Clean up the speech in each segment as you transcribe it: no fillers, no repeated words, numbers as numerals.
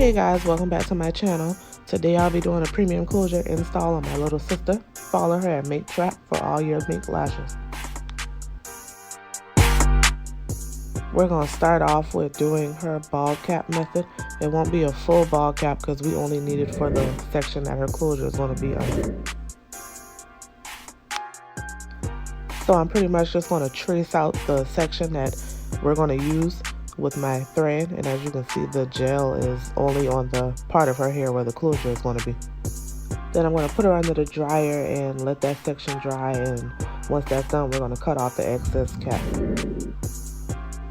Hey guys, welcome back to my channel. Today I'll be doing a premium closure install on my little sister. Follow her at Make Trap for all your mink lashes. We're going to start off with doing her ball cap method. It won't be a full ball cap because we only need it for the section that her closure is going to be under. So I'm pretty much just going to trace out the section that we're going to use with my thread, and as you can see, the gel is only on the part of her hair where the closure is going to be. Then I'm going to put her under the dryer and let that section dry, and once that's done, we're going to cut off the excess cap.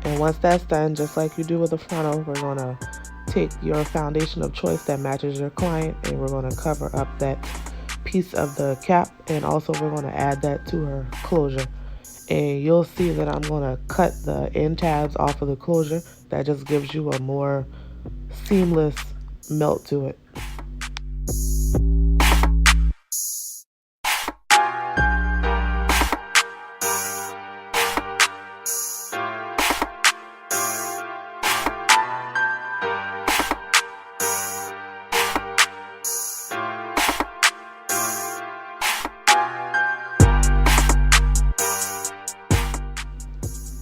And once that's done, just like you do with the frontal, we're going to take your foundation of choice that matches your client, and we're going to cover up that piece of the cap, and also we're going to add that to her closure. And you'll see that I'm going to cut the end tabs off of the closure. That just gives you a more seamless melt to it.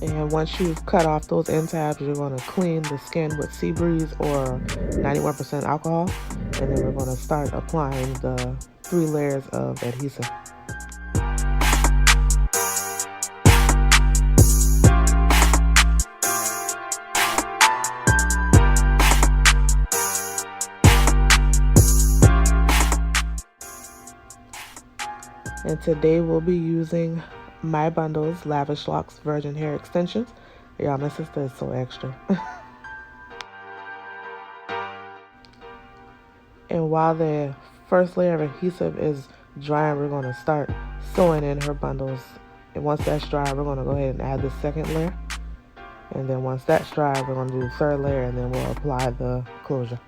And once you've cut off those end tabs, you're going to clean the skin with sea breeze or 91% alcohol, and then we're going to start applying the 3 layers of adhesive. And today we'll be using My Bundle's Lavish Locks Virgin Hair Extensions. Y'all, my sister is so extra. And while the first layer of adhesive is drying, we're going to start sewing in her bundles. And once that's dry, we're going to go ahead and add the second layer. And then once that's dry, we're going to do the third layer, and then we'll apply the closure.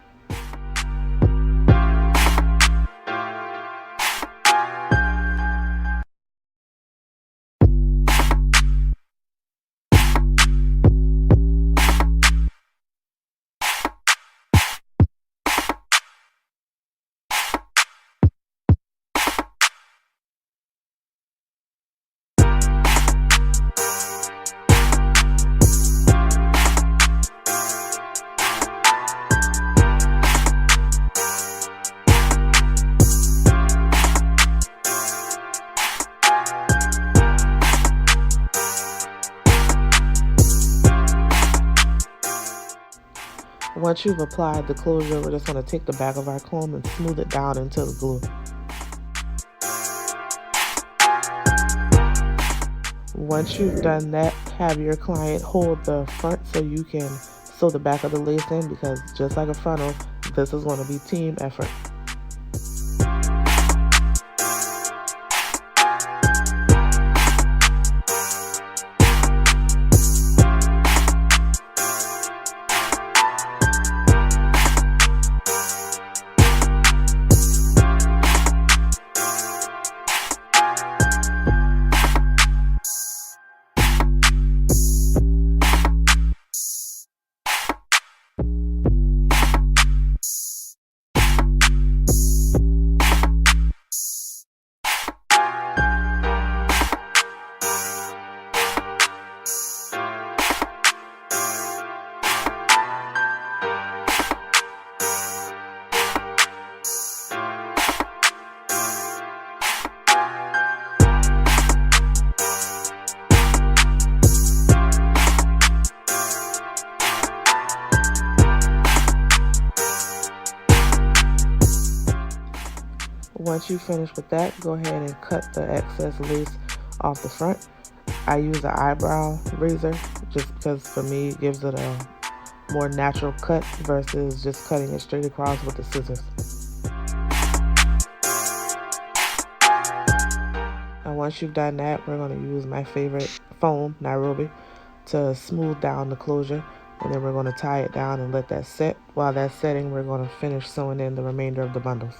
Once you've applied the closure, we're just going to take the back of our comb and smooth it down into the glue. Once you've done that, have your client hold the front so you can sew the back of the lace in, because just like a frontal, this is going to be team effort. Once you finish with that, go ahead and cut the excess lace off the front. I use an eyebrow razor just because for me it gives it a more natural cut versus just cutting it straight across with the scissors. And once you've done that, we're going to use my favorite foam, Nairobi, to smooth down the closure. And then we're going to tie it down and let that set. While that's setting, we're going to finish sewing in the remainder of the bundles.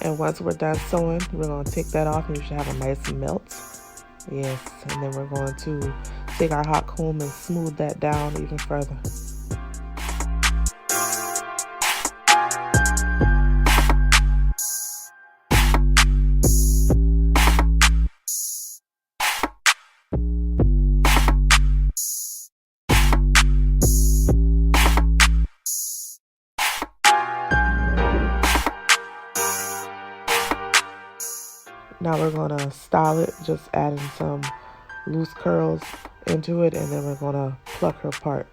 And once we're done sewing, we're going to take that off and you should have a nice melt. Yes, and then we're going to take our hot comb and smooth that down even further. Now we're going to style it, just adding some loose curls into it, and then we're going to pluck her part.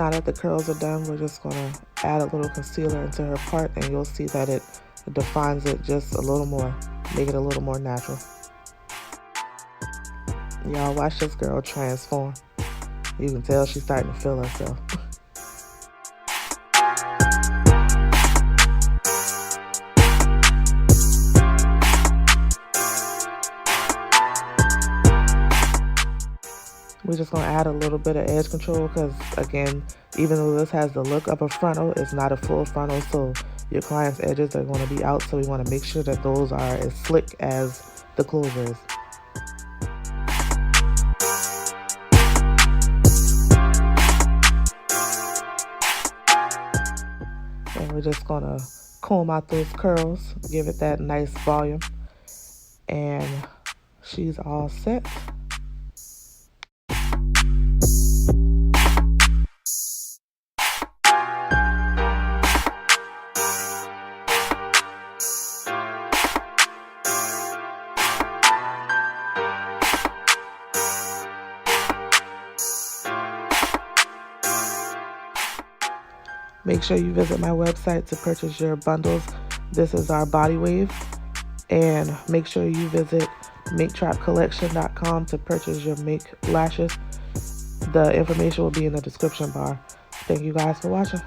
Now that the curls are done, we're just going to add a little concealer into her part, and you'll see that it defines it just a little more, make it a little more natural. Y'all watch this girl transform. You can tell she's starting to feel herself. We're just going to add a little bit of edge control because, again, even though this has the look of a frontal, it's not a full frontal, so your client's edges are going to be out, so we want to make sure that those are as slick as the closure is. And we're just going to comb out those curls, give it that nice volume, and she's all set. Make sure you visit my website to purchase your bundles. This is our body wave. And make sure you visit maketrapcollection.com to purchase your make lashes. The information will be in the description bar. Thank you guys for watching.